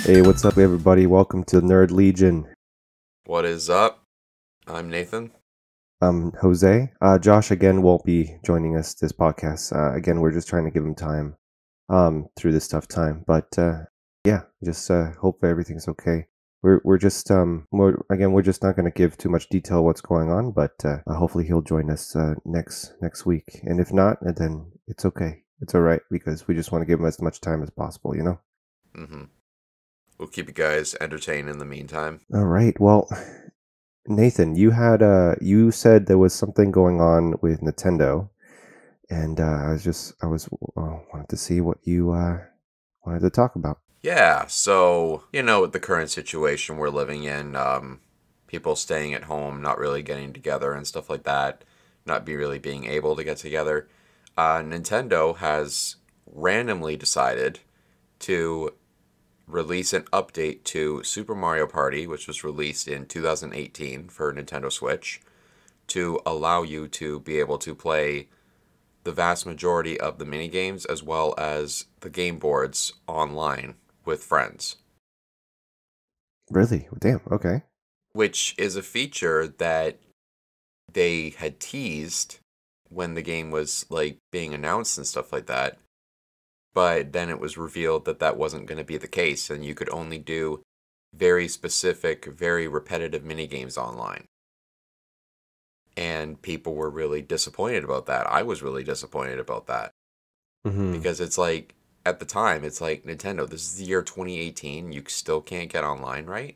Hey, what's up, everybody? Welcome to Nerd Legion. What is up? I'm Nathan. I'm Jose. Josh again won't be joining us this podcast. Again, we're just trying to give him time through this tough time. But yeah, just hope everything's okay. We're just we're just not going to give too much detail what's going on, but hopefully he'll join us next week. And if not, then it's okay. It's all right because we just want to give him as much time as possible, you know. Mm-hmm. We'll keep you guys entertained in the meantime. All right. Well, Nathan, you said there was something going on with Nintendo, and wanted to see what you wanted to talk about. Yeah, so, with the current situation we're living in, people staying at home, not really getting together and stuff like that, not be really being able to get together, Nintendo has randomly decided to release an update to Super Mario Party, which was released in 2018 for Nintendo Switch, to allow you to be able to play the vast majority of the mini games as well as the game boards online with friends, Really? Damn. Okay. which is a feature that they had teased when the game was like being announced and stuff like that. But then it was revealed that that wasn't going to be the case, and you could only do very specific, very repetitive mini games online. And people were really disappointed about that. I was really disappointed about that Mm-hmm. because it's like, at the time, it's like, Nintendo, this is the year 2018, you still can't get online, right?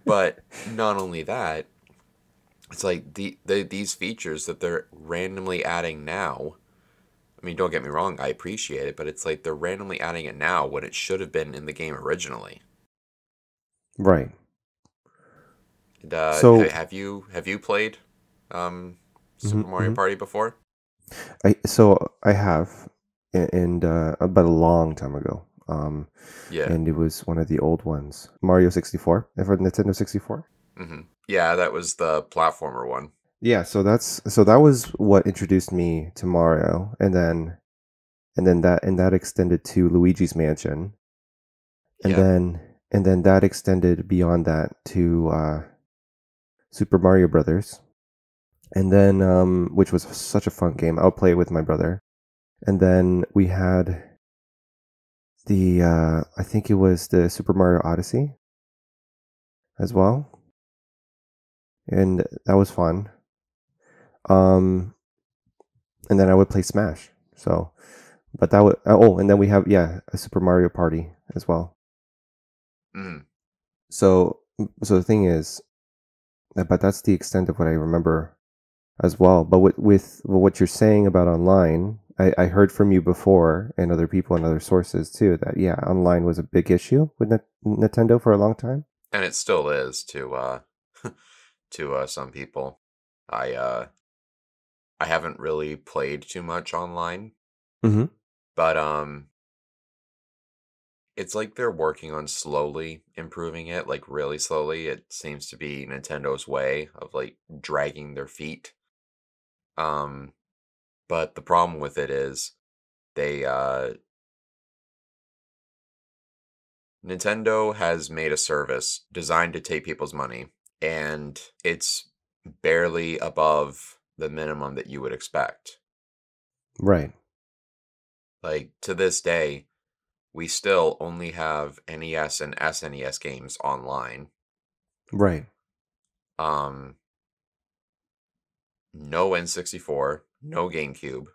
But not only that, it's like these features that they're randomly adding now. I mean, don't get me wrong, I appreciate it, but it's like they're randomly adding it now when it should have been in the game originally. Right. And, So, have you played mhm, Super Mario mhm. Party before? I have, and about a long time ago. Yeah. And it was one of the old ones, Mario 64, for Nintendo 64. Yeah, that was the platformer one. Yeah, so that was what introduced me to Mario, and that extended to Luigi's Mansion, and Yep. then that extended beyond that to Super Mario Brothers, and then which was such a fun game. I'll play it with my brother, and then we had the I think it was the Super Mario Odyssey as well, and that was fun. Um, and then I would play Smash. So, but that would and then we have a Super Mario Party as well. Mm. So so the thing is, but that's the extent of what I remember as well. But with what you're saying about online, I heard from you before and other people and other sources too that yeah, online was a big issue with Nintendo for a long time. And it still is to to some people. I uh I haven't really played too much online, Mm-hmm. but it's like they're working on slowly improving it, like really slowly. It seems to be Nintendo's way of like dragging their feet. Um, but the problem with it is they Nintendo has made a service designed to take people's money, and it's barely above the minimum that you would expect. Right. Like to this day, we still only have NES and SNES games online. Right. Um, no N64, no GameCube,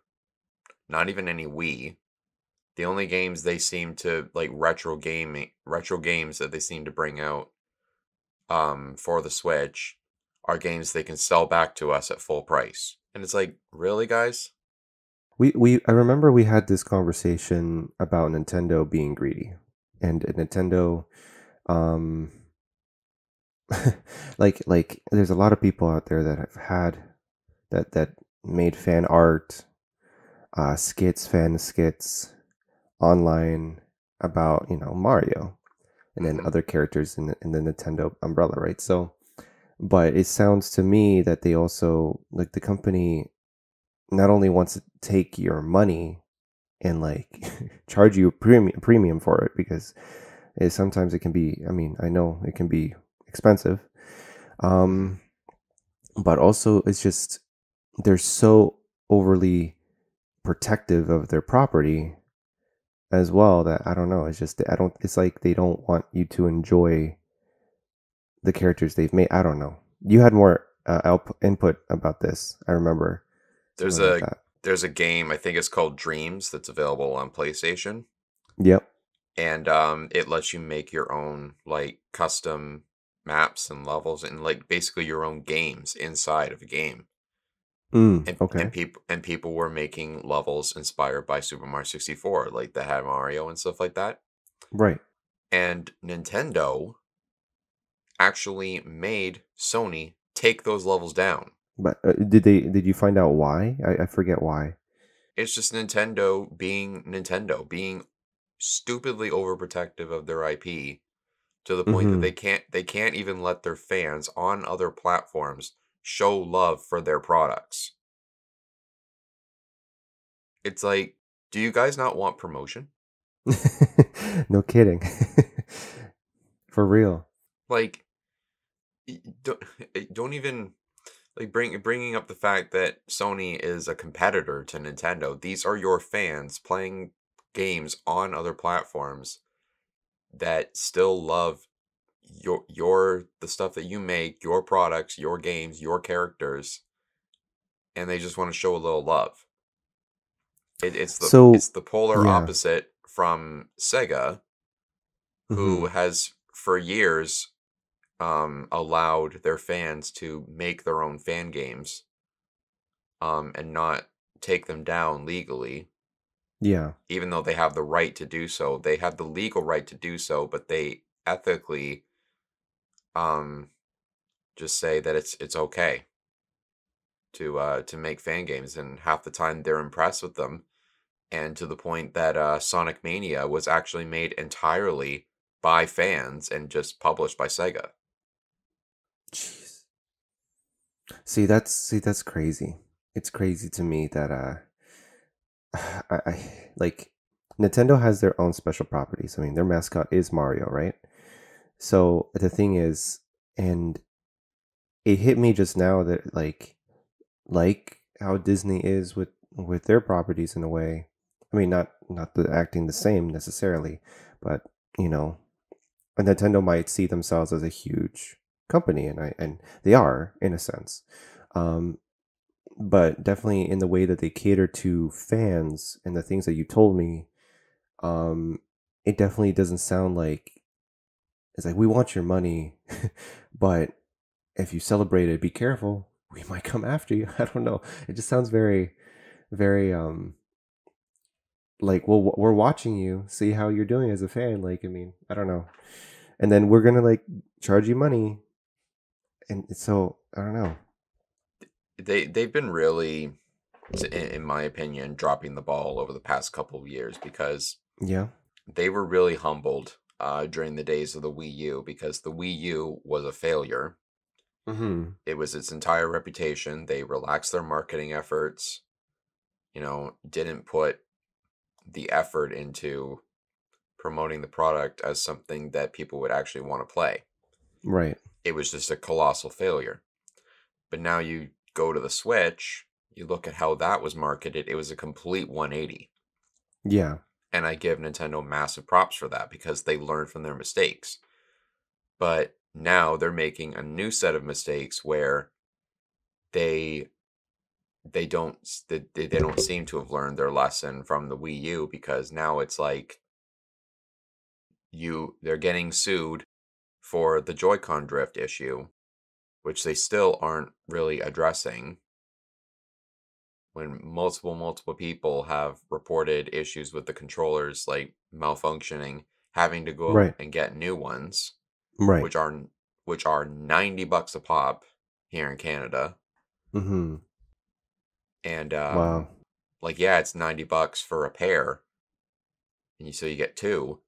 not even any Wii. The only games they seem to like retro games that they seem to bring out for the Switch are games they can sell back to us at full price. And it's like, really, guys? We I remember we had this conversation about Nintendo being greedy and Nintendo um like there's a lot of people out there that have had that made fan art, fan skits online about Mario and then Hmm. other characters in the Nintendo umbrella, right? So, but it sounds to me that they also like the company not only wants to take your money, and like charge you premium for it because sometimes it can be. I mean, I know it can be expensive, Hmm. um, but also it's just they're so overly protective of their property as well that I don't know. It's just I don't. It's like they don't want you to enjoy the characters they've made. I don't know. You had more input about this. I remember There's something like a that. there's a game, I think it's called Dreams, that's available on PlayStation, Yep. and it lets you make your own like custom maps and levels and like basically your own games inside of a game. And Okay. people were making levels inspired by Super Mario 64, like that had Mario and stuff like that. Right. And Nintendo actually made Sony take those levels down. But did you find out why? I forget why. It's just Nintendo, being stupidly overprotective of their IP to the point that Mm-hmm. they can't even let their fans on other platforms show love for their products. It's like, do you guys not want promotion? No kidding. For real. Like, don't don't even like bringing up the fact that Sony is a competitor to Nintendo. These are your fans playing games on other platforms that still love the stuff that you make, your products, your games, your characters, and they just want to show a little love. It's So, the polar yeah. opposite from Sega, who Mm-hmm. has for years allowed their fans to make their own fan games and not take them down legally, Yeah. even though they have the right to do so. They have the legal right to do so, but they ethically um, just say that it's okay to make fan games, and half the time they're impressed with them, and to the point that Sonic Mania was actually made entirely by fans and just published by Sega. Jeez. See that's crazy. It's crazy to me that I like Nintendo has their own special properties. I mean, their mascot is Mario, right? So the thing is, and it hit me just now that like how Disney is with their properties in a way. I mean, not the acting the same necessarily, but you know, a Nintendo might see themselves as a huge company, and they are in a sense. Um, but definitely in the way that they cater to fans and the things that you told me, um, it definitely doesn't sound like it's like we want your money, but if you celebrate it, be careful. We might come after you. I don't know. It just sounds very like well we're watching you, see how you're doing as a fan. Like I mean, I don't know. And then we're gonna like charge you money, and so I don't know. They've been really, in my opinion, dropping the ball over the past couple of years because Yeah. they were really humbled during the days of the Wii U because the Wii U was a failure. Mm-hmm. It was its entire reputation. They relaxed their marketing efforts, didn't put the effort into promoting the product as something that people would actually want to play. Right. It was just a colossal failure. But now you go to the Switch, you look at how that was marketed, it was a complete 180. Yeah. And I give Nintendo massive props for that because they learned from their mistakes. But now they're making a new set of mistakes where they they don't seem to have learned their lesson from the Wii U because now it's like they're getting sued for the Joy-Con drift issue, which they still aren't really addressing when multiple people have reported issues with the controllers like malfunctioning, having to go Right. and get new ones, Right. which are $90 a pop here in Canada. Mm-hmm. And Wow. like yeah, it's $90 for a pair, and so you get two,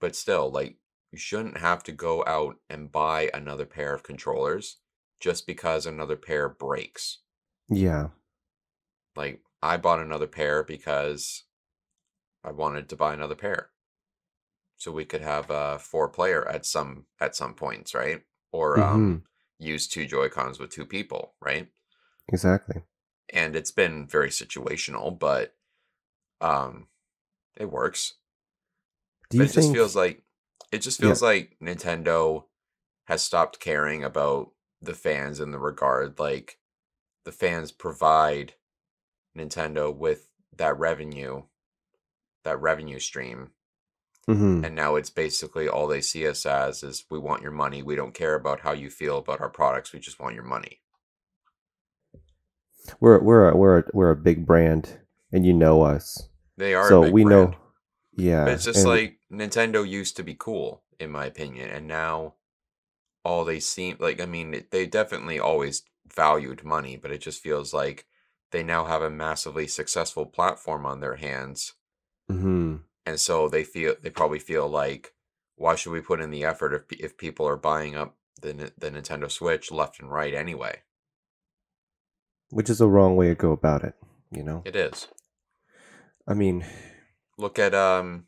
but still like you shouldn't have to go out and buy another pair of controllers just because another pair breaks. Yeah. Like I bought another pair because I wanted to buy another pair so we could have a 4 player at some points, right? Or Mhm. use two Joy Cons with two people, right? Exactly. And it's been very situational, but um, it works. Do But you think it just yeah. feels like Nintendo has stopped caring about the fans in the regard like the fans provide Nintendo with that revenue stream. Mhm. And now it's basically all they see us as is we want your money. We don't care about how you feel about our products. We just want your money. We're a big brand and you know us. They are a So big we know brand. But yeah, it's just and like Nintendo used to be cool, in my opinion. And now all they seem like, I mean, they definitely always valued money, but it just feels like they now have a massively successful platform on their hands. mhm. And so they probably feel like, why should we put in the effort if people are buying up the Nintendo Switch left and right anyway? Which is a wrong way to go about it, you know? It is. I mean, Look at and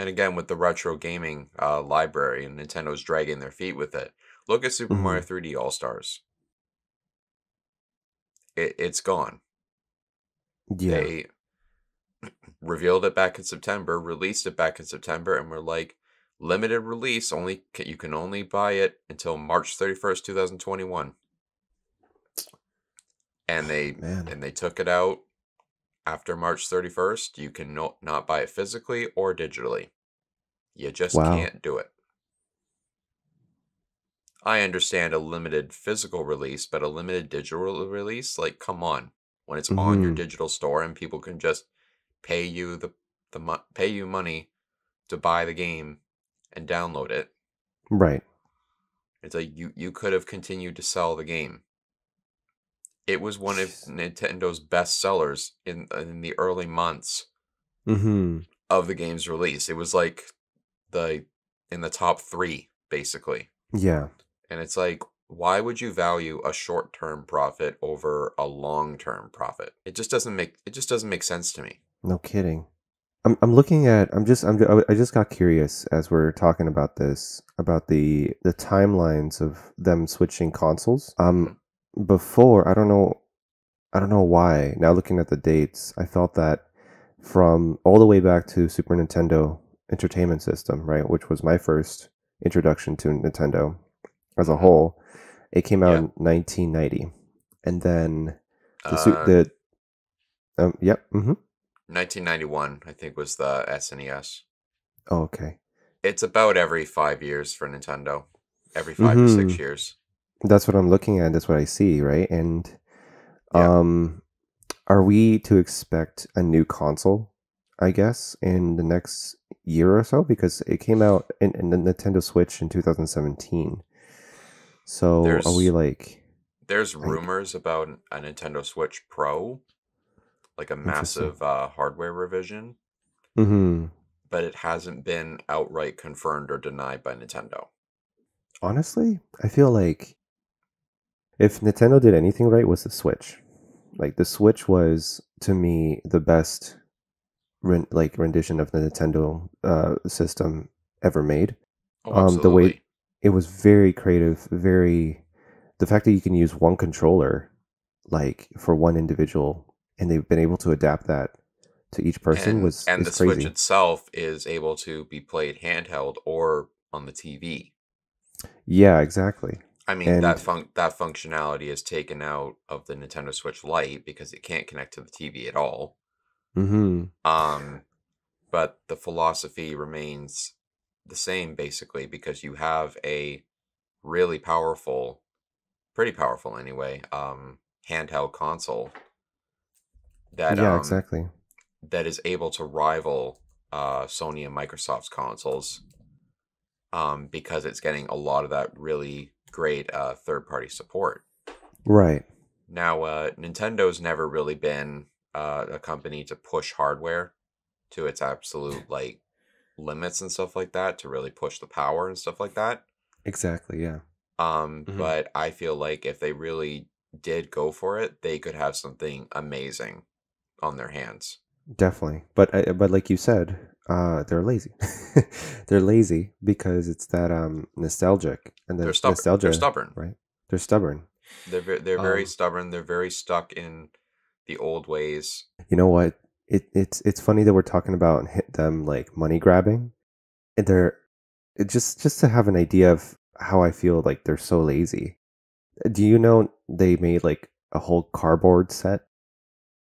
again with the retro gaming library, and Nintendo's dragging their feet with it. Look at Super Mario mhm. 3D All Stars. It's gone. Yeah. They revealed it back in September, released it back in September, and we're like, limited release. You can only buy it until March 31st, 2021. And Man. they took it out after March 31st. You can not buy it physically or digitally. You just Wow. can't do it. I understand a limited physical release, but a limited digital release, like, come on. When it's on your Mhm. digital store and people can just pay you pay you money to buy the game and download it, Right. it's like you could have continued to sell the game. It was one of Jeez. Nintendo's best sellers in the early months Mhm. of the game's release. It was like the in the top 3 basically. Yeah. And it's like, why would you value a short-term profit over a long-term profit? It just doesn't make sense to me. No kidding. I'm looking at I just got curious as we're talking about this about the timelines of them switching consoles. Hmm. Before I don't know why. Now looking at the dates, I felt that from all the way back to Super Nintendo Entertainment System, right, which was my first introduction to Nintendo as a Hmm. whole, it came out Yeah. in 1990, and then Uh, the yep, 1991, I think, was the SNES. oh, okay, It's about every 5 years for Nintendo. Every 5 to 6 mm-hmm. years. That's what I'm looking at. That's what I see, right? And Yeah. um, are we to expect a new console, I guess, in the next year or so? Because it came out in the Nintendo Switch in 2017. So are we There's there's like rumors about a Nintendo Switch Pro, like a interesting? massive hardware revision, Hmm. but it hasn't been outright confirmed or denied by Nintendo. Honestly, I feel like if Nintendo did anything right was the Switch. Like the Switch was to me the best rendition of the Nintendo system ever made. Oh, The way absolutely. it was very creative, very the fact that you can use one controller like for one individual and they've been able to adapt that to each person was And is the Switch crazy. itself is able to be played handheld or on the TV. Yeah, exactly. I mean, And that functionality is taken out of the Nintendo Switch Lite because it can't connect to the TV at all. mhm. Um, but the philosophy remains the same basically because you have a really powerful, pretty powerful anyway, handheld console that Yeah, exactly. that is able to rival Sony and Microsoft's consoles, because it's getting a lot of that really great third party support. Right. Now, Nintendo's never really been a company to push hardware to its absolute like limits and stuff like that to really push the power and stuff like that. Exactly, yeah. Mhm. But I feel like if they really did go for it, they could have something amazing on their hands. Definitely. But like you said, they're lazy. They're lazy because it's that nostalgic and They're the stubborn. They're nostalgia, stubborn. right? They're stubborn. They're very Um, stubborn. They're very stuck in the old ways. you know what? It's funny that we're talking about them like money grabbing. And they're just to have an idea of how I feel like they're so lazy. Do you know they made like a whole cardboard set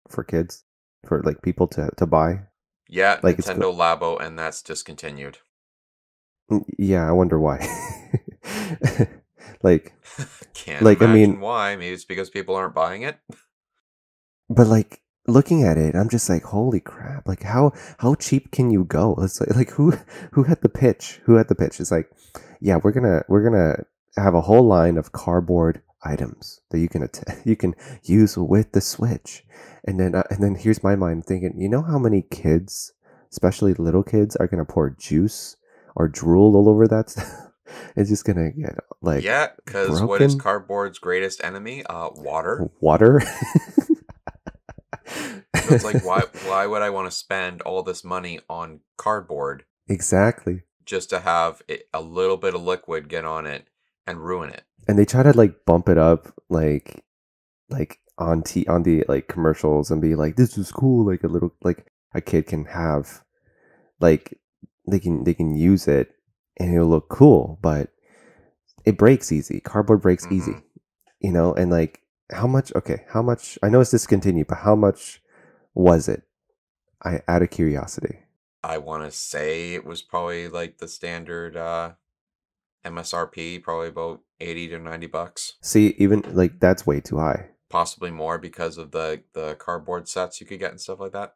for kids for like people to buy? Yeah, Like it's Nintendo Labo, and that's discontinued. yeah, I wonder why. like Can't like I mean, imagine why. Maybe it's because people aren't buying it. but like looking at it, I'm just like, holy crap! Like how cheap can you go? It's like who had the pitch? Who had the pitch? It's like, yeah, we're gonna have a whole line of cardboard items that you can you can use with the Switch, and then here's my mind thinking, you know how many kids, especially little kids, are gonna pour juice or drool all over that stuff? It's just gonna get like Yeah, because what is broken cardboard's greatest enemy? Water. water. So it's like, why would I want to spend all this money on cardboard Exactly. just to have a little bit of liquid get on it and ruin it? And they try to like bump it up like on the like commercials and be like, this is cool, like a little like a kid can have like they can use it and it'll look cool, but it breaks easy. Cardboard breaks Hmm. easy, and like how much I know it's discontinued, but how much was it? I out of curiosity. I want to say it was probably like the standard MSRP, probably about 80 to 90 bucks, See, even like that's way too high. possibly more because of the cardboard sets you could get and stuff like that.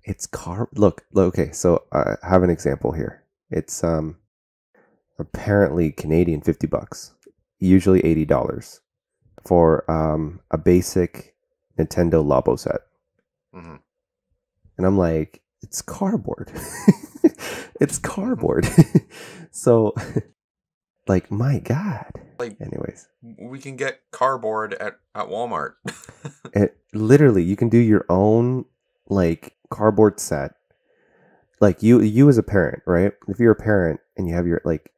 It's car look, okay, so I have an example here. It's apparently Canadian $50, usually $80 for a basic Nintendo Labo set. Hmm. And I'm like, it's cardboard. It's Hmm. cardboard. So like my God. Like, Anyways, we can get cardboard at Walmart. it literally you can do your own like cardboard set. Like you as a parent, right? If you're a parent and you have your like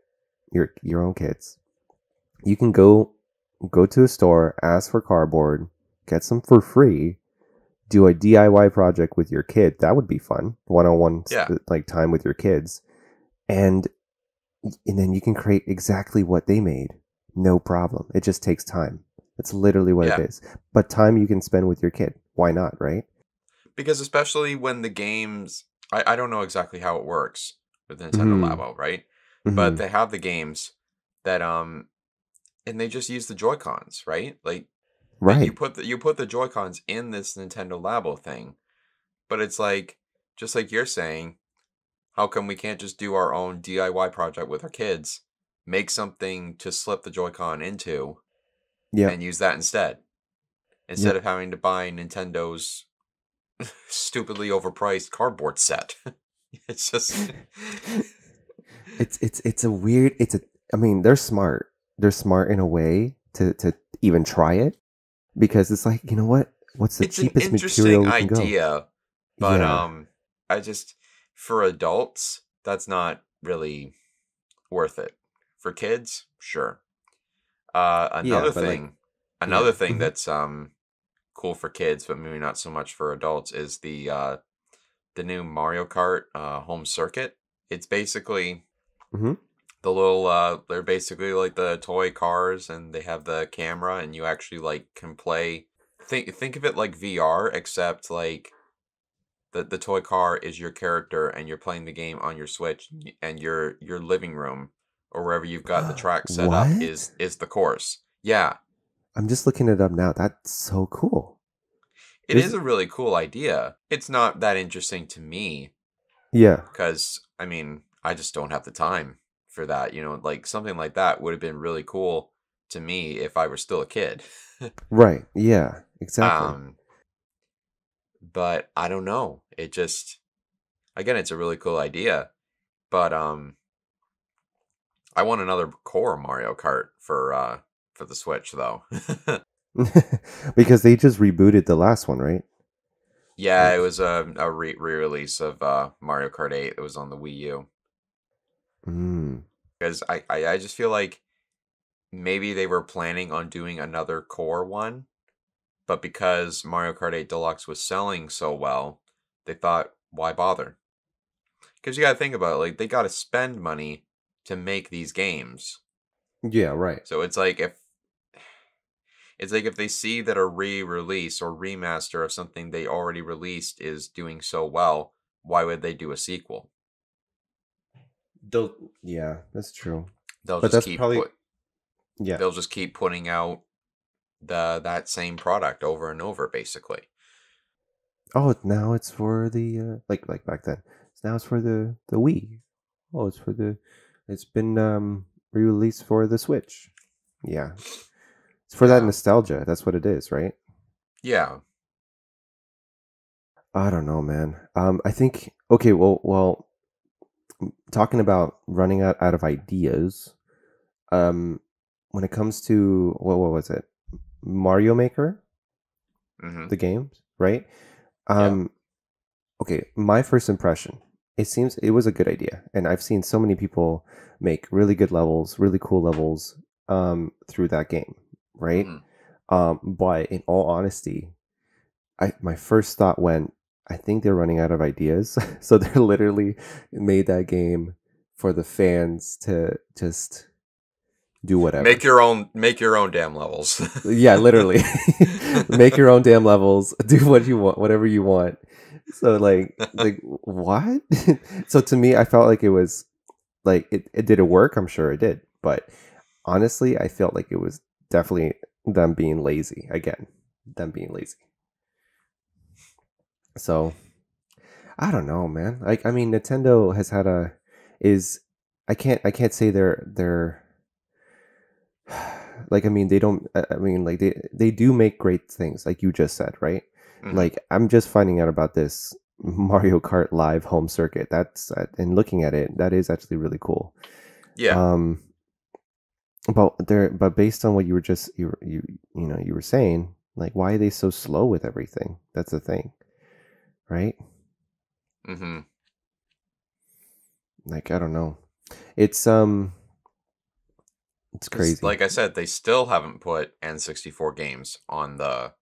your own kids, you can go to a store, ask for cardboard, get some for free, do a DIY project with your kid. That would be fun. One-on-one Yeah, like time with your kids. And then you can create exactly what they made. No problem. It just takes time. That's literally what it yeah. is. But time you can spend with your kid. Why not, right? Because especially when the games, I don't know exactly how it works with Nintendo Mhm. Labo, right? But Mhm. they have the games that and they just use the Joy-Cons, right? Like, but Right. you put the Joy-Cons in this Nintendo Labo thing, but it's like, just like you're saying, how come we can't just do our own DIY project with our kids, make something to slip the Joy-Con into, Yep. and use that instead Yep. of having to buy Nintendo's stupidly overpriced cardboard set. It's just It's a weird it's a I mean, they're smart. They're smart in a way to even try it because it's like, you know what? What's the it's an cheapest material interesting we can go? idea, but Yeah. I just, for adults, that's not really worth it. For kids, sure. Yeah, but like yeah. Another thing Mhm. that's cool for kids, but maybe not so much for adults, is the new Mario Kart home circuit. It's basically Mhm. the little they're basically like the toy cars, and they have the camera, and you actually like can play. Think of it like VR, except like the toy car is your character, and you're playing the game on your Switch, and your living room or wherever you've got the track set up What? is the course. Yeah, I'm just looking it up now. That's so cool. it is There's a really cool idea. It's not that interesting to me yeah. because I mean, I just don't have the time for that. Like something like that would have been really cool to me if I were still a kid. Right. Yeah. Exactly. um, but I don't know. It just, again, it's a really cool idea, but I want another core Mario Kart for the Switch though. Because they just rebooted the last one, right? Yeah, it Like, was a re-release of Mario Kart 8. It was on the Wii U. mm, Because I just feel like maybe they were planning on doing another core one, but because Mario Kart 8 Deluxe was selling so well, they thought, why bother? Because you got to think about it, like they got to spend money to make these games. yeah, right. So it's like if they see that a re-release or remaster of something they already released is doing so well, why would they do a sequel? They'll, yeah, that's true. They'll But just that's keep probably, put yeah. they'll just keep putting out that same product over and over basically. Oh, now it's for the like back then. Now it's for the Wii. Oh, it's been re-released for the Switch. Yeah. It's for that Yeah. nostalgia. That's what it is, right? Yeah. I don't know, man. I think okay, well, talking about running out of ideas, um when it comes to what was it? Mario Maker, Mhm. the games, right? Yeah. Um okay, my first impression, it seems it was a good idea, and I've seen so many people make really good levels, really cool levels through that game, right? Mhm. But in all honesty, I my first thought went, I think they're running out of ideas. So they're literally made that game for the fans to just do whatever. Make your own damn levels. Yeah, literally. Make your own damn levels, do what you want, whatever you want. So like what? So to me, I felt like it was like it did it work? I'm sure it did. But honestly, I felt like it was definitely them being lazy again. Them being lazy. So I don't know, man. Like I mean, Nintendo has had a is I can't say they're like I mean they don't I mean like they do make great things like you just said, right? Mhm. Like I'm just finding out about this Mario Kart Live home circuit. That's and looking at it, that is actually really cool. Yeah. Um, but based on what you were just you know you were saying, like why are they so slow with everything? That's the thing, right? Mhm. Like I don't know. It's it's Cuz crazy. like I said, they still haven't put N64 games on the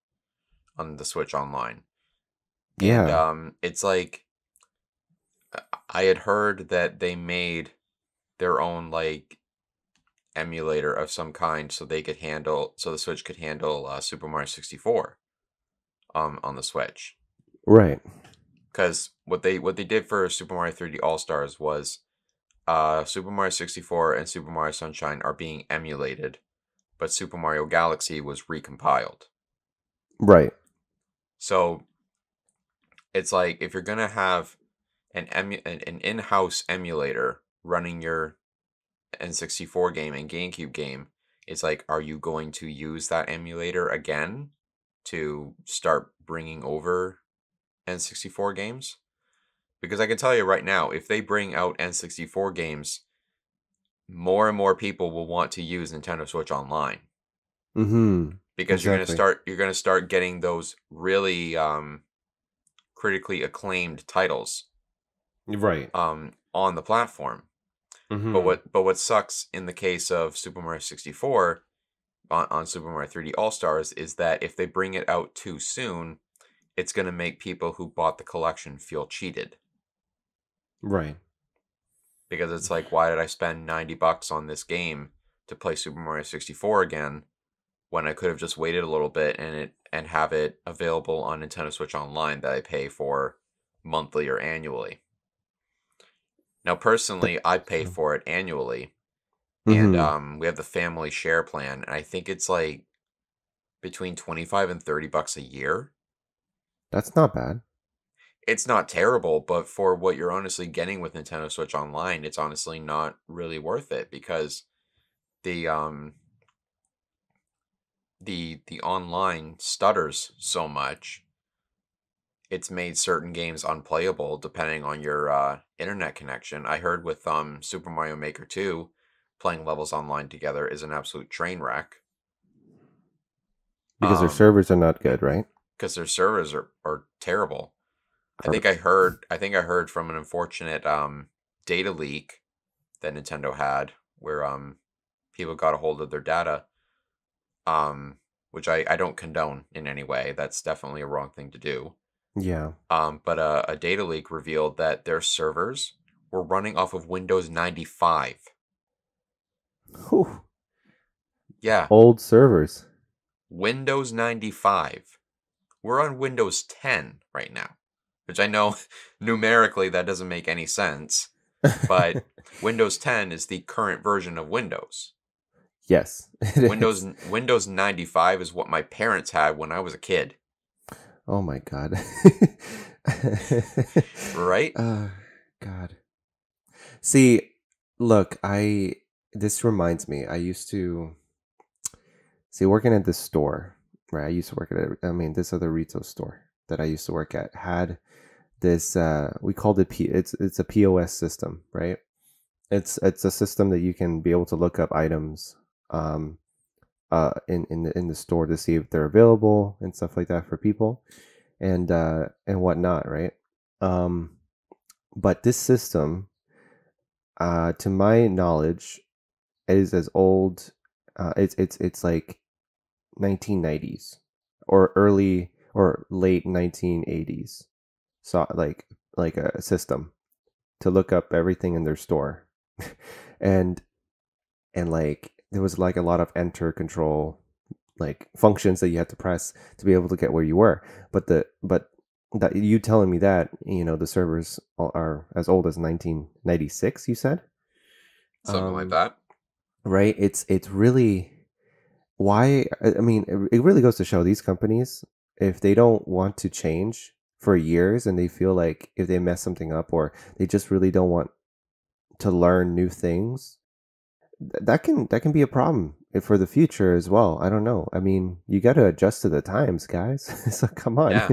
Switch Online. And Yeah, it's like I had heard that they made their own like emulator of some kind so they could handle so the Switch could handle Super Mario 64 on the Switch. right. Because what they did for Super Mario 3D All Stars was Super Mario 64 and Super Mario Sunshine are being emulated, but Super Mario Galaxy was recompiled. Right. So it's like if you're gonna have an in-house emulator running your N64 game and GameCube game, it's like, are you going to use that emulator again to start bringing over N64 games? Because I can tell you right now, if they bring out N64 games, more and more people will want to use Nintendo Switch Online Mhm. because Exactly. you're gonna start getting those really critically acclaimed titles Right. on the platform. Mhm. But what sucks in the case of Super Mario 64 on Super Mario 3D All Stars is that if they bring it out too soon, it's going to make people who bought the collection feel cheated Right. because it's like, why did I spend $90 on this game to play Super Mario 64 again when I could have just waited a little bit and have it available on Nintendo Switch Online that I pay for monthly or annually. Now, personally, I That's pay true. for it annually, and Mhm. we have the family share plan, and I think it's like between 25 and $30 a year. That's not bad. It's not terrible, but for what you're honestly getting with Nintendo Switch Online, it's honestly not really worth it because the the online stutters so much. It's made certain games unplayable depending on your internet connection. I heard with Super Mario Maker 2, playing levels online together is an absolute train wreck. Because their Um servers are not good, right? because their servers are terrible. Are- I think I heard from an unfortunate data leak that Nintendo had where people got a hold of their data, um which I don't condone in any way. That's definitely a wrong thing to do. yeah. But a data leak revealed that their servers were running off of Windows 95. Whew. Yeah, Old servers. Windows 95. We're on Windows 10 right now, which I know numerically that doesn't make any sense, but Windows 10 is the current version of Windows. Yes, it is. Windows 95 is what my parents had when I was a kid, Oh my God. right? uh, God. See, look, this reminds me. I used to see working at this store, right? I used to work at this other retail store that I used to work at had this we called it it's a POS system, right? It's a system that you can be able to look up items um in the store to see if they're available and stuff like that for people and whatnot, right? Um but this system to my knowledge is as old it's like 1990s or early or late 1980s. So like a system to look up everything in their store. and like there was like a lot of enter control like functions that you had to press to be able to get where you were. But that you telling me that, the servers are as old as 1996, you said? Something like Um that. right, it's really why I mean it really goes to show these companies, if they don't want to change for years and they feel like if they mess something up or they just really don't want to learn new things, that can be a problem for the future as well. I don't know. I mean, you got to adjust to the times, guys. So come on. Yeah.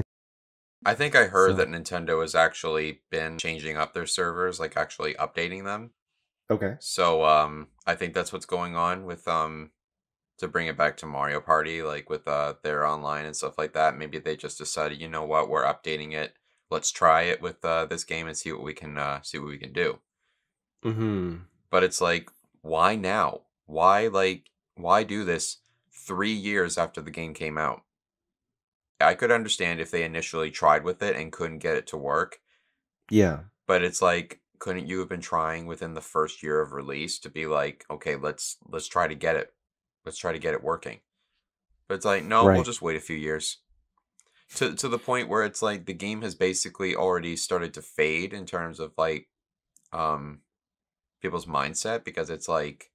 I think I heard So that Nintendo has actually been changing up their servers, like actually updating them. okay. So I think that's what's going on with to bring it back to Mario Party, like with their online and stuff like that. Maybe they just decided, you know what, we're updating it. Let's try it with this game and see what we can do. Hmm. But it's like, why now? Why do this 3 years after the game came out? I could understand if they initially tried with it and couldn't get it to work, Yeah. but it's like, couldn't you have been trying within the first year of release to be like, okay, let's try to get it, let's try to get it working. But it's like, no, we'll Right. just wait a few years. To the point where it's like the game has basically already started to fade in terms of like um people's mindset, because it's like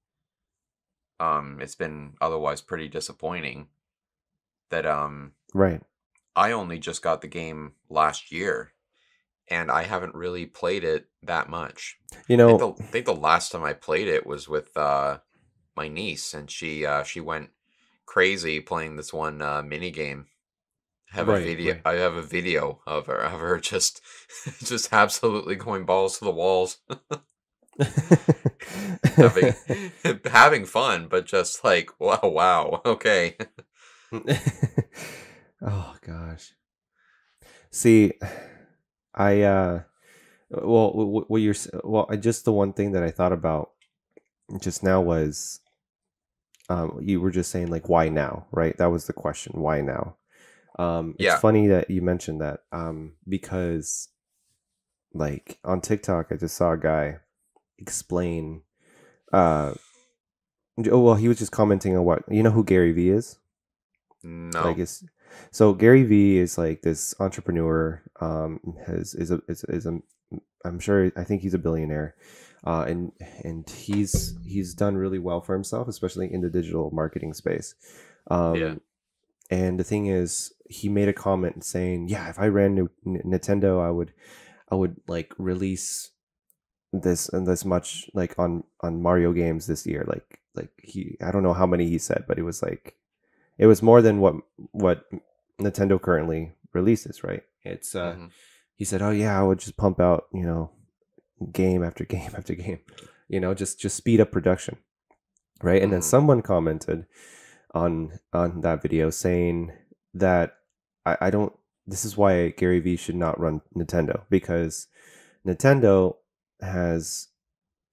it's been otherwise pretty disappointing that Right. I only just got the game last year and I haven't really played it that much. You know, I think the last time I played it was with my niece, and she went crazy playing this one mini game. right, right. I have a video of her just just absolutely going balls to the walls, having having fun, but just like wow, okay. Oh gosh. See, I well what you're well I just the one thing that I thought about just now was you were just saying like why now, right? That was the question. Why now? It's Yeah. funny that you mentioned that because like on TikTok I just saw a guy explain uh oh well he was just commenting on what who Gary Vee is? Like No. it's so Gary Vee is like this entrepreneur has is a I'm sure I think he's a billionaire and he's done really well for himself, especially in the digital marketing space. Yeah. Um and the thing is he made a comment saying, yeah, if I ran Nintendo, I would like release this and this much like on Mario games this year. Like he I don't know how many he said, but it was more than what Nintendo currently releases, right? It's Hmm. he said, "Oh yeah, I would just pump out, game after game after game, just speed up production." Right? And then Hmm. someone commented on that video saying that I don't. This is why Gary Vee should not run Nintendo, because Nintendo has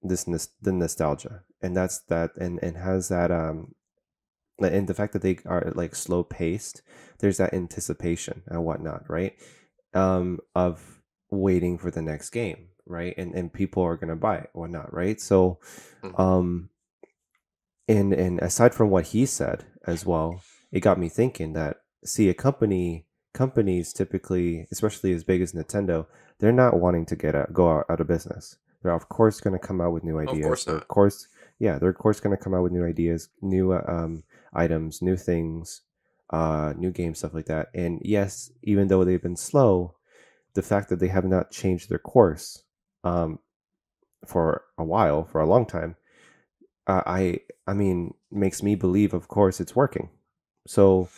the nostalgia, and that's that, and has that and the fact that they are like slow paced. There's that anticipation and whatnot, right? Of waiting for the next game, right? And people are gonna buy it, whatnot, right? So, Hmm. um, and aside from what he said as well, it got me thinking that, see, companies typically, especially as big as Nintendo, they're not wanting to go out of business. They're of course going to come out with new Of ideas. course They're of not. course, yeah, they're of course going to come out with new ideas, new items, new things, new games, stuff like that. And yes, even though they've been slow, the fact that they have not changed their course um, for a while, for a long time, I mean, makes me believe, of course, it's working. So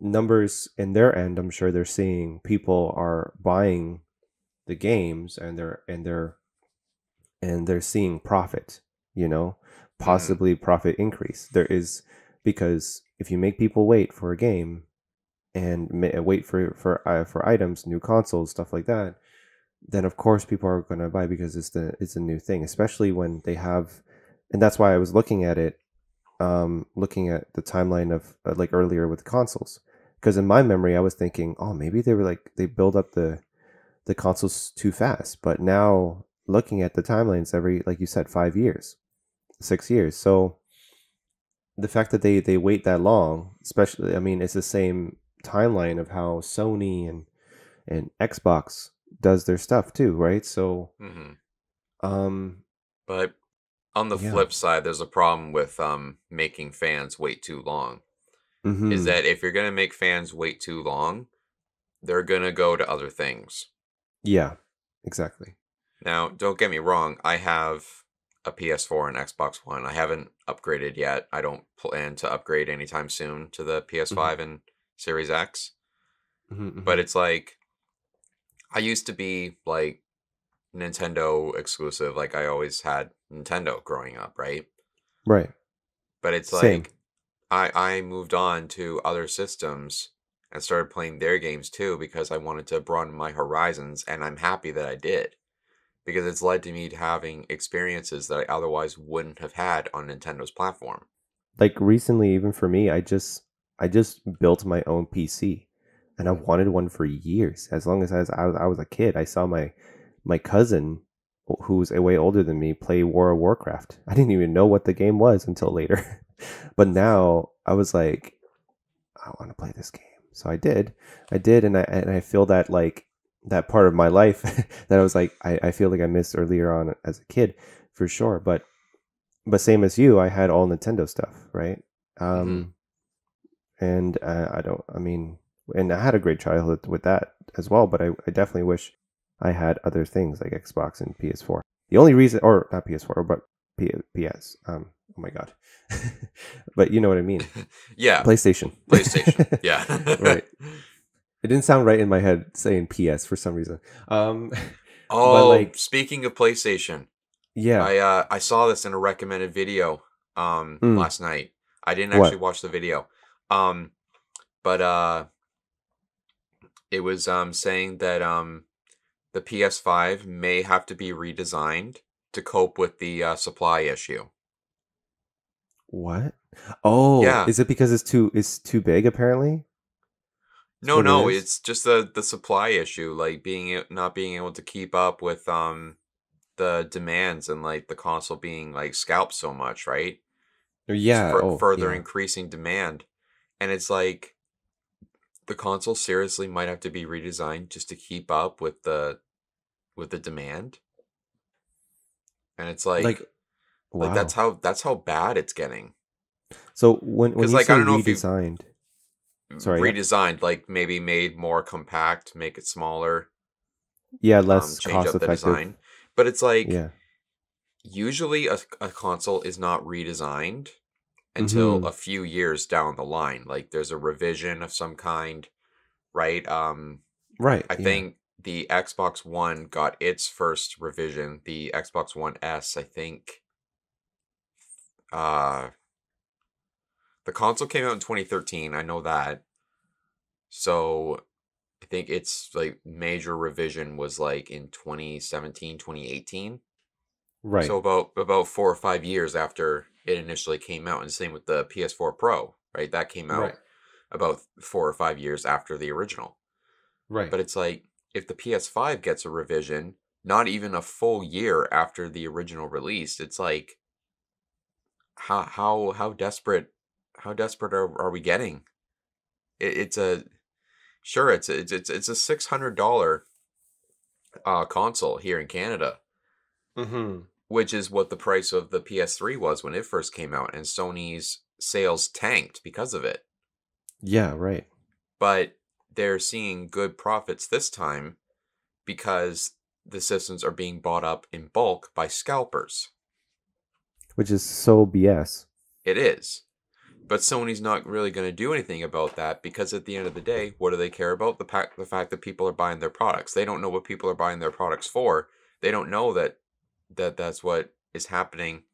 numbers in their end, I'm sure they're seeing people are buying the games, and they're seeing profit, you know, Hmm. possibly profit increase. There is, because if you make people wait for a game and wait for items, new consoles, stuff like that, then of course people are going to buy, because it's a new thing, especially when they have. And that's why I was looking at the timeline of like earlier with consoles, because in my memory I was thinking, oh, maybe they were like they build up the consoles too fast. But now looking at the timelines, every, like you said, 5 years, 6 years. So the fact that they wait that long, especially, I mean, it's the same timeline of how Sony and Xbox does their stuff too, right? So Hmm. um But on the yeah. flip side, there's a problem with making fans wait too long. Is Mm-hmm. that if you're gonna make fans wait too long, they're gonna go to other things. Yeah, exactly. Now, don't get me wrong, I have a PS4 and Xbox One. I haven't upgraded yet. I don't plan to upgrade anytime soon to the Mm-hmm. PS5 and Series X. Mm-hmm. But Mm-hmm. it's like I used to be like Nintendo exclusive. Like I always had Nintendo growing up, right? Right. But it's Same. like I moved on to other systems and started playing their games too because I wanted to broaden my horizons, and I'm happy that I did because it's led to me to having experiences that I otherwise wouldn't have had on Nintendo's platform. Like recently, even for me, I just built my own PC, and I wanted one for years. As long as I was a kid, I saw my cousin, who was way older than me, play War of Warcraft. I didn't even know what the game was until later. But now I was like, I want to play this game. So I did, and I feel that, like, that part of my life that I was like, I feel like I missed earlier on as a kid, for sure. But same as you, I had all Nintendo stuff, right? Hmm. Um, and I don't, I mean, and I had a great childhood with that as well. But I definitely wish I had other things like Xbox and PS4. The only reason, or not PS4, but PS. Oh my God, but you know what I mean. Yeah, PlayStation, PlayStation. Yeah. right? It didn't sound right in my head saying PS for some reason. Um, but Oh, like, speaking of PlayStation, yeah. I saw this in a recommended video Mm, last night. I didn't actually what? watch the video. Um but it was saying that the PS5 may have to be redesigned to cope with the supply issue. What? Oh, Yeah. is it because it's too big? Apparently, is No, what it no, is. it's just the supply issue, like not being able to keep up with the demands and like the console being like scalped so much, right? Just Yeah. Oh, further yeah. increasing demand. And it's like the console seriously might have to be redesigned just to keep up with the demand. And it's Like, like wow. that's how bad it's getting. So when Because you like I say don't know if you've redesigned, sorry, yep, redesigned, like maybe made more compact, make it smaller, yeah, less change cost up the effective. design. But it's like Yeah. usually a console is not redesigned until Mm-hmm. a few years down the line. Like there's a revision of some kind, right? Right. I Yeah. think the Xbox One got its first revision. The Xbox One S, I think, uh, the console came out in 2013. I know that. So I think its like major revision was like in 2017, 2018. Right. So about 4 or 5 years after it initially came out, and same with the PS4 Pro, right? That came Right. out about 4 or 5 years after the original. Right. But it's like if the PS5 gets a revision, not even a full year after the original release, it's like how desperate are we getting? It's a sure it's a $600 console here in Canada, Mm-hmm. which is what the price of the PS3 was when it first came out, and Sony's sales tanked because of it. Yeah, right. But they're seeing good profits this time because the systems are being bought up in bulk by scalpers. Which is so BS. It is. But Sony's not really going to do anything about that because at the end of the day, what do they care about? The fact that people are buying their products. They don't know what people are buying their products for. They don't know that's what is happening.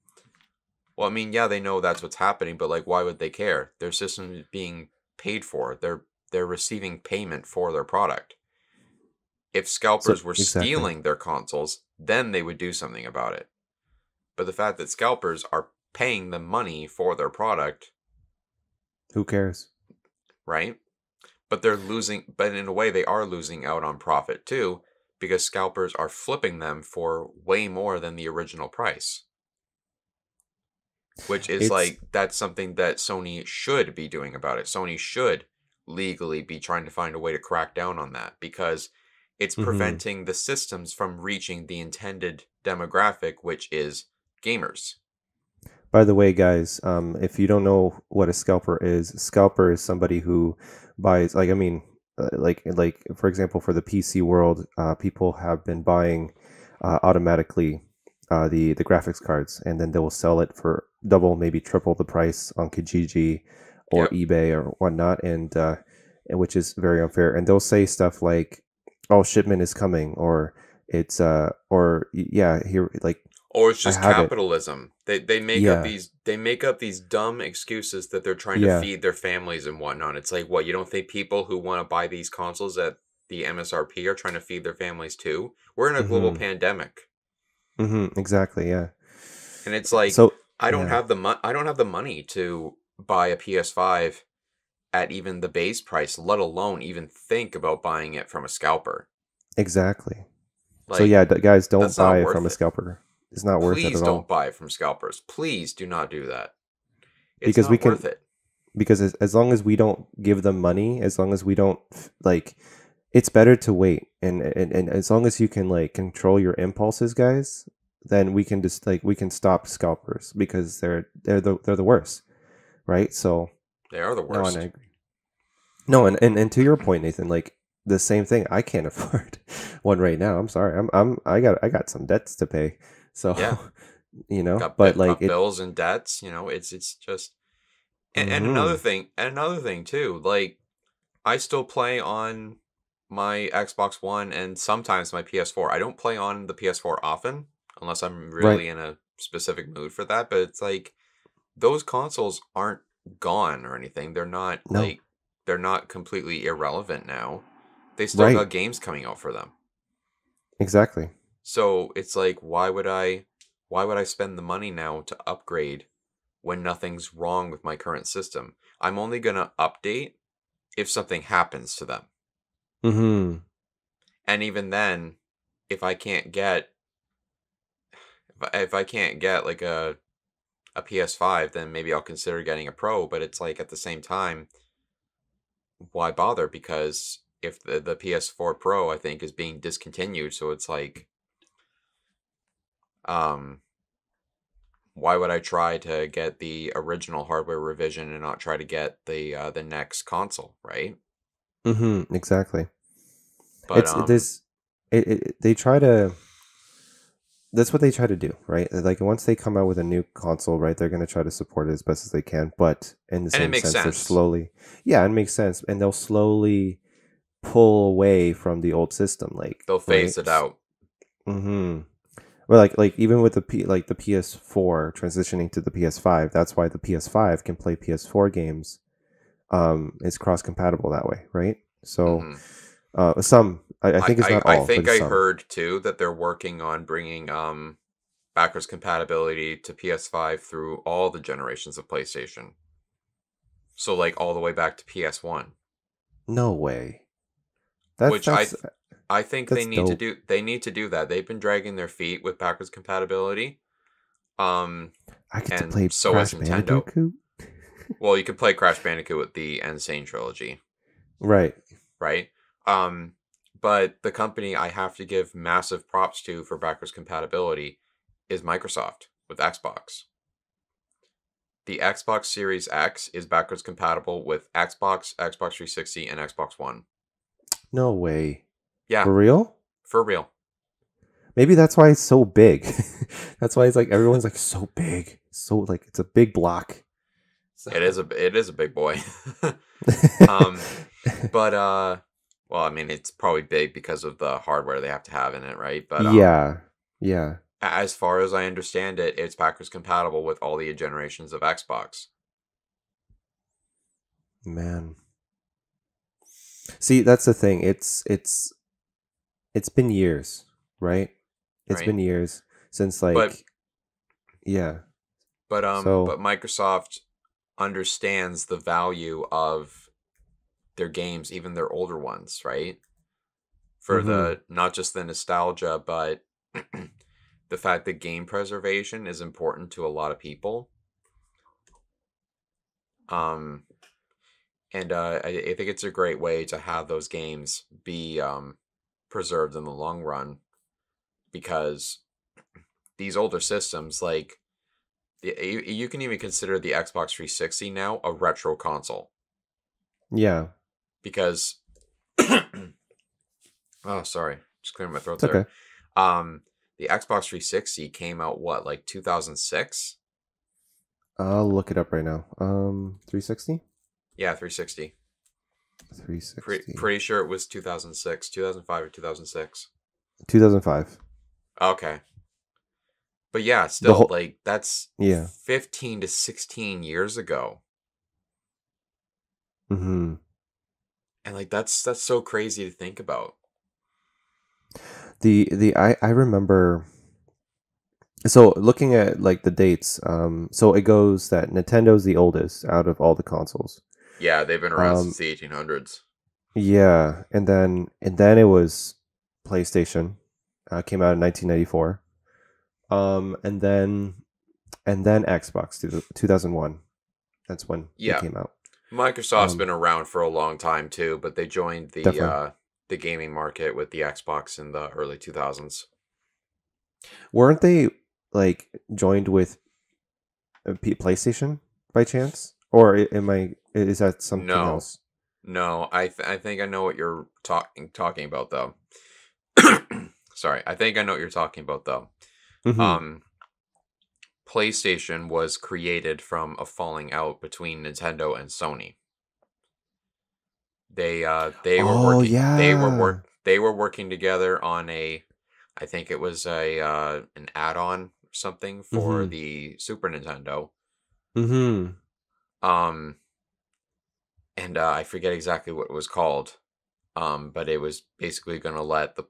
Well, I mean, yeah, they know that's what's happening, but like why would they care? Their system is being paid for. They're receiving payment for their product. If So scalpers were exactly. stealing their consoles, then they would do something about it. But the fact that scalpers are paying them money for their product, Who cares? right? But they're losing, but in a way, they are losing out on profit too, because scalpers are flipping them for way more than the original price, which is It's like, that's something that Sony should be doing about it. Sony should legally be trying to find a way to crack down on that because it's mm-hmm. preventing the systems from reaching the intended demographic, which is gamers. By the way, guys, if you don't know what a scalper is somebody who buys, like, I mean, like for example, for the PC world, people have been buying automatically the graphics cards, and then they will sell it for double, maybe triple the price on Kijiji or Yep. eBay or whatnot, and which is very unfair. And they'll say stuff like, "Oh, shipment is coming," or it's yeah, here, like, Or it's I just have it. capitalism. Yeah, They make up these dumb excuses that they're trying to yeah. feed their families and whatnot. It's like, what, you don't think people who want to buy these consoles at the MSRP are trying to feed their families too? We're in a global Mm-hmm. pandemic. Mm-hmm. Exactly. Yeah. And it's like So yeah, I don't have the money to buy a PS5 at even the base price, let alone even think about buying it from a scalper. exactly. So Like yeah, guys, don't that's not buy it from worth a it. scalper. It's not worth it Please at don't all buy it from scalpers. Please do not do that. It's because we not can worth it. because as long as we don't give them money, as long as we don't like, it's better to wait, and as long as you can like control your impulses, guys, then we can just like we can stop scalpers because they're the worst, right? So They are the no, and I worst. agree. No, and to your point, Nathan, like the same thing. I can't afford one right now. I'm sorry. I got some debts to pay. So, Yeah, but like got it. bills and debts. You know, it's just and Mm-hmm. another thing too. Like I still play on my Xbox One and sometimes my PS4. I don't play on the PS4 often unless I'm Right. really in a specific mood for that. But it's like those consoles aren't gone or anything. No. They're not completely irrelevant now. They still Right. got games coming out for them. Exactly. So it's like, why would I spend the money now to upgrade when nothing's wrong with my current system? I'm only gonna update if something happens to them. Mm-hmm. And even then, if I can't get if I can't get like a PS5, then maybe I'll consider getting a Pro, but it's like at the same time, why bother? Because if the PS4 Pro I think is being discontinued, so it's like um why would I try to get the original hardware revision and not try to get the next console, right? Mm-hmm. Exactly. But It's this. They try to. That's what they try to do, right? Like once they come out with a new console, right, they're gonna try to support it as best as they can. But in the and it same makes sense, they're sense. slowly, yeah, it makes sense, and they'll slowly pull away from the old system, like They'll right. phase it out. Mm-hmm. Well, like even with like the PS4 transitioning to the PS5, that's why the PS5 can play PS4 games. It's cross compatible that way, right? So Hmm. Some. I think it's not I all, but think it's I some. heard too that they're working on bringing backwards compatibility to PS5 through all the generations of PlayStation. So like all the way back to PS1, No way. That's which that's I think that's dope. they need to do that. They've been dragging their feet with backwards compatibility. Um I get to and play so has Crash Nintendo. Bandicoot. Well, you can play Crash Bandicoot with the Insane trilogy, Right. right? Um but the company I have to give massive props to for backwards compatibility is Microsoft with Xbox. The Xbox Series X is backwards compatible with Xbox, Xbox 360, and Xbox One. No way. Yeah, For real? for real. Maybe that's why it's so big. That's why it's like everyone's like so big. So like it's a big block. So It is a big boy. um, but well, I mean, it's probably big because of the hardware they have to have in it, right? But yeah. Yeah. as far as I understand it, it's backwards compatible with all the generations of Xbox. Man. See, that's the thing. It's been years, right? It's Right? been years since But like yeah. So, but Microsoft understands the value of their games, even their older ones, right? For mhm. the not just the nostalgia, but the fact that game preservation is important to a lot of people. Um, and I think it's a great way to have those games be preserved in the long run because these older systems, like you can even consider the Xbox 360 now a retro console Yeah. because oh, sorry, just clearing my throat It's there. okay. Um, the Xbox 360 came out what, like 2006? I'll look it up right now. 360? Yeah, 360. 360. Pretty sure it was 2006, 2005 or 2006. 2005. Okay. But yeah, The still whole like that's yeah. 15 to 16 years ago. Mhm. And like that's so crazy to think about. I remember, so looking at like the dates, so it goes that Nintendo's the oldest out of all the consoles. Yeah, they've been around Um since the 1800s. yeah, and then it was PlayStation, came out in 1994. And then Xbox 2001. That's when it Yeah, came out. Microsoft's been around for a long time too, but they joined Definitely. the gaming market with the Xbox in the early 2000s. Weren't they like joined with PlayStation by chance? Or am I is that something No. else? No, I think I know what you're talking about though. Sorry, I think I know what you're talking about though. Mhm. Um, PlayStation was created from a falling out between Nintendo and Sony. They were Oh working yeah. they were working together on a, I think it was a an add-on or something for Mhm. the Super Nintendo. Mhm. Um and I forget exactly what it was called. But it was basically going to let the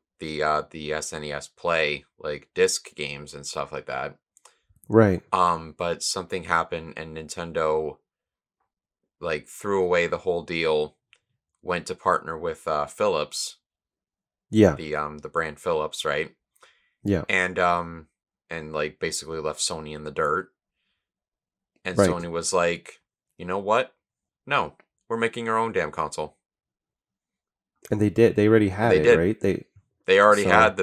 SNES play like disc games and stuff like that. Right. But something happened and Nintendo like threw away the whole deal, went to partner with Philips, Yeah. the brand Philips, right? Yeah. And and like basically left Sony in the dirt. And Right. Sony was like, you know what? No, we're making our own damn console. And they did. They already And had they it, did. right? They They so already had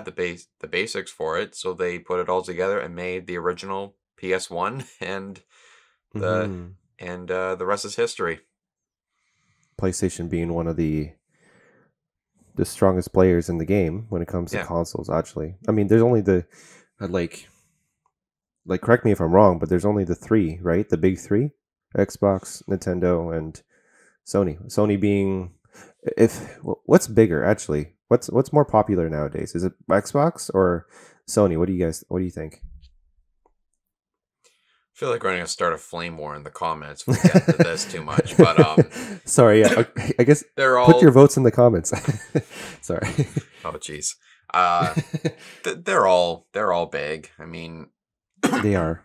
the basics for it, so they put it all together and made the original PS1 and the mhm. the rest is history. PlayStation being one of the strongest players in the game when it comes to Yeah. consoles, actually. I mean, there's only the like correct me if I'm wrong, but there's only the three, right? The big three: Xbox, Nintendo, and Sony. Sony being, if what's bigger actually? What's more popular nowadays? Is it Xbox or Sony? What do you think? feel like we're gonna start a flame war in the comments if we get into this too much. But Sorry, yeah. I guess they're put your all votes in the comments. Sorry. oh jeez. Uh they're all big. I mean, They are.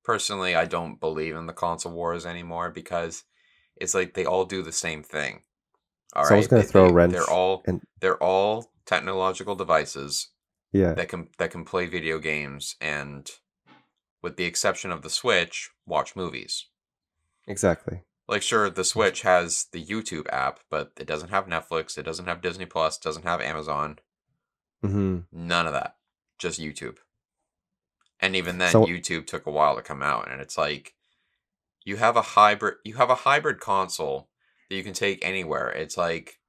personally, I don't believe in the console wars anymore because it's like they all do the same thing. All Someone's right, gonna they throw a they they're wrench, all and they're all technological devices yeah, that can play video games and, with the exception of the Switch, watch movies. exactly. Like, sure, the Switch has the YouTube app, but it doesn't have Netflix, it doesn't have Disney Plus, doesn't have Amazon, Hmm. none of that. Just YouTube. And even then, So YouTube took a while to come out, and it's like you have a hybrid console that you can take anywhere. It's like,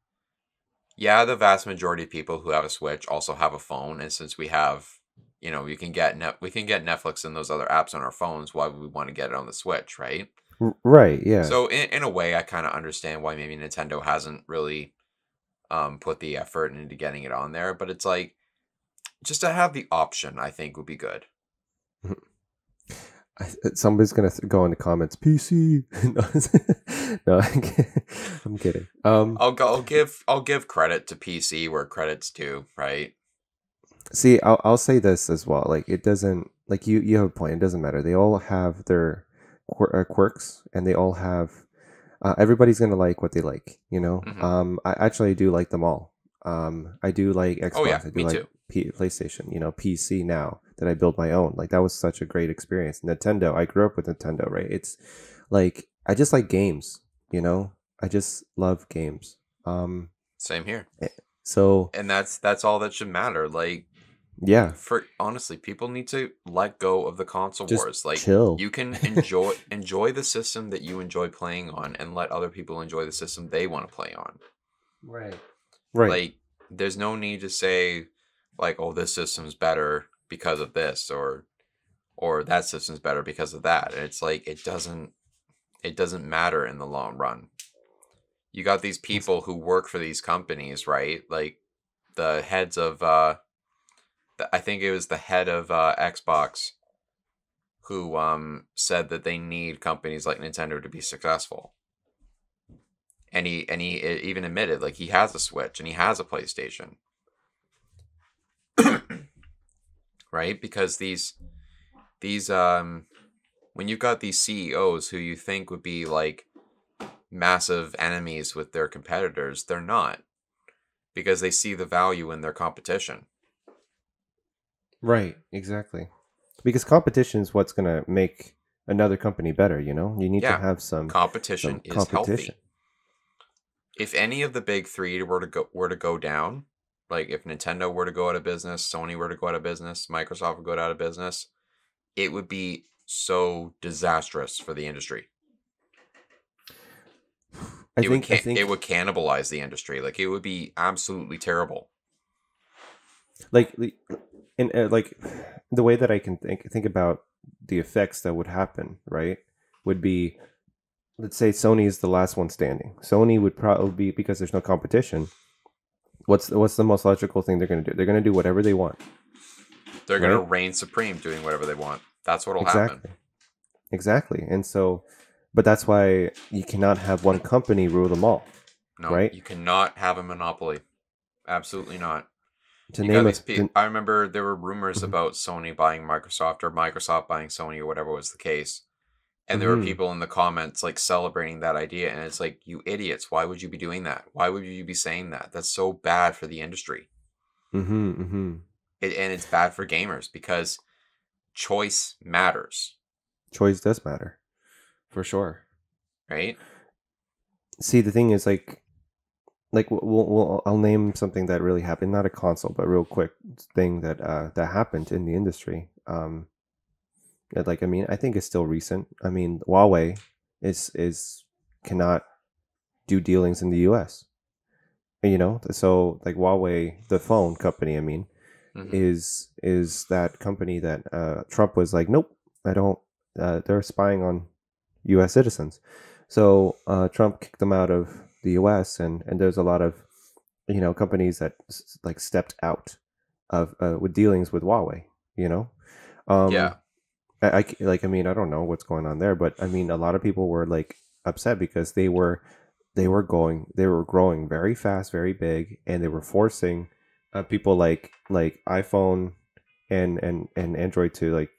yeah, the vast majority of people who have a Switch also have a phone, and since we have, we can get Netflix and those other apps on our phones, why would we want to get it on the Switch, right? right, yeah. So in a way, I kind of understand why maybe Nintendo hasn't really put the effort into getting it on there, but it's like, just to have the option, I think would be good. Somebody's gonna go in the comments. PC. No, I'm kidding. I'll give credit to PC where credit's due, right? See, I'll say this as well. Like, it doesn't, like, you have a point. It doesn't matter. They all have their quirks, and they all have. Everybody's gonna like what they like. Hmm. I actually do like them all. I do like Oh yeah, Xbox. I do me like too. PlayStation. PC now that I build my own. Like, that was such a great experience. Nintendo. I grew up with Nintendo. Right. It's like I just like games. I just love games. Same here. Eh, so And that's all that should matter. Like, yeah, for honestly, people need to let go of the console just wars. Like, chill. you can enjoy the system that you enjoy playing on, and let other people enjoy the system they want to play on. Right. Right. Like, there's no need to say, like, oh, this system's better because of this, or that system's better because of that. And it's like, it doesn't matter in the long run. You got these people who work for these companies, right? Like, the heads of I think it was the head of Xbox who said that they need companies like Nintendo to be successful. And he even admitted, like, he has a Switch and he has a PlayStation, right? Because these when you've got these CEOs who you think would be like massive enemies with their competitors, they're not, because they see the value in their competition. Right, exactly. Because competition is what's gonna make another company better. You need to Yeah, have some competition is competition. healthy. If any of the big three were to go down, like if Nintendo were to go out of business, Sony were to go out of business, Microsoft would go out of business, it would be so disastrous for the industry. I It would think I it think would cannibalize the industry. Like, it would be absolutely terrible. like in like the way that I can think about the effects that would happen, right? Would be, let's say Sony is the last one standing. Sony would probably be, because there's no competition. What's the most logical thing they're going to do? They're going to do whatever they want, They're gonna right? reign supreme, doing whatever they want. That's what'll happen. Exactly. Exactly. And so, but that's why you cannot have one company rule them all, No, right? you cannot have a monopoly. Absolutely not. To You got name these a people. I remember there were rumors Mhm. about Sony buying Microsoft, or Microsoft buying Sony, or whatever was the case. And there were Mhm. people in the comments like celebrating that idea. And it's like, you idiots, why would you be doing that? Why would you be saying that? That's so bad for the industry. Mhm. Mhm. And it's bad for gamers because choice matters, Choice does matter, for sure. right? See, the thing is, like I'll name something that really happened, not a console, but a real quick thing that happened in the industry. Like, I mean, I think it's still recent. I mean, Huawei is cannot do dealings in the U.S. So like Huawei, the phone company, I mean, Hmm. is that company that Trump was like, nope, I don't. They're spying on U.S. citizens, so Trump kicked them out of the U.S. and there's a lot of companies that like stepped out of with dealings with Huawei. You know, um, Yeah. like, I mean, I don't know what's going on there, but I mean, a lot of people were like upset because they were growing very fast, very big, and they were forcing people like iPhone and Android to like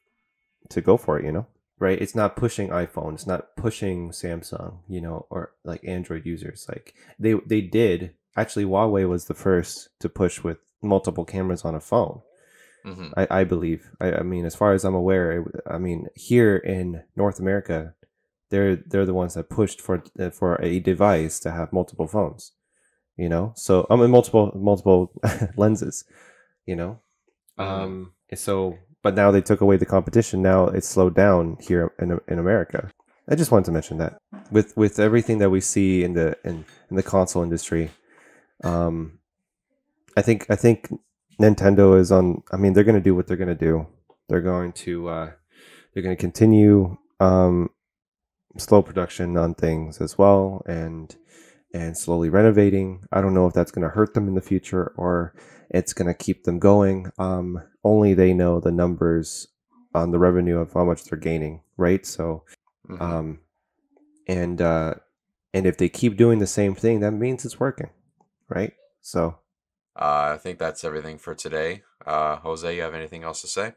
to go for it, you know? Right? It's not pushing iPhone, it's not pushing Samsung, you know, or like Android users. Like they did actually. Huawei was the first to push with multiple cameras on a phone. Hmm. I believe. I mean, as far as I'm aware, I mean, here in North America, they're the ones that pushed for a device to have multiple phones. You know, so I mean multiple lenses. You know, Hmm. so but now they took away the competition. Now it's slowed down here in America. I just wanted to mention that with everything that we see in the console industry, um, I think Nintendo is on. I mean, they're going to do what they're going to do. They're going to they're going to continue slow production on things as well, and slowly renovating. I don't know if that's going to hurt them in the future or it's going to keep them going. Only they know the numbers on the revenue of how much they're gaining, right? So, Hmm. um, and uh, and if they keep doing the same thing, that means it's working, right? So, I think that's everything for today. Jose, you have anything else to say?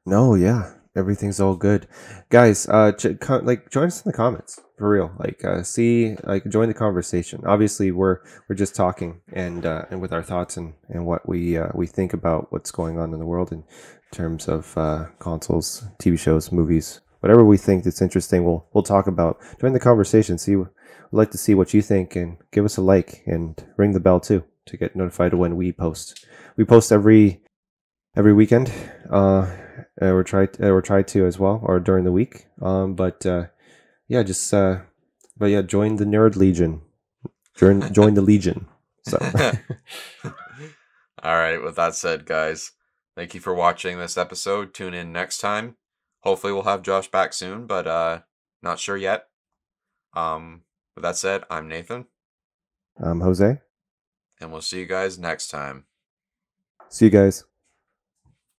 no, yeah, everything's all good, guys. Like join us in the comments for real. Like, see, like join the conversation. Obviously, we're just talking and with our thoughts and what we think about what's going on in the world in terms of consoles, TV shows, movies, whatever we think that's interesting. We'll talk about. Join the conversation. See, we'd like to see what you think and give us a like and ring the bell too to get notified when we post. We post every weekend. Or try to as well, or during the week. But yeah, just but yeah, join the Nerd Legion. Join the Legion. So All right, with that said, guys, thank you for watching this episode. Tune in next time. Hopefully we'll have Josh back soon, but not sure yet. With that said, I'm Nathan, Jose. and we'll see you guys next time. See you guys.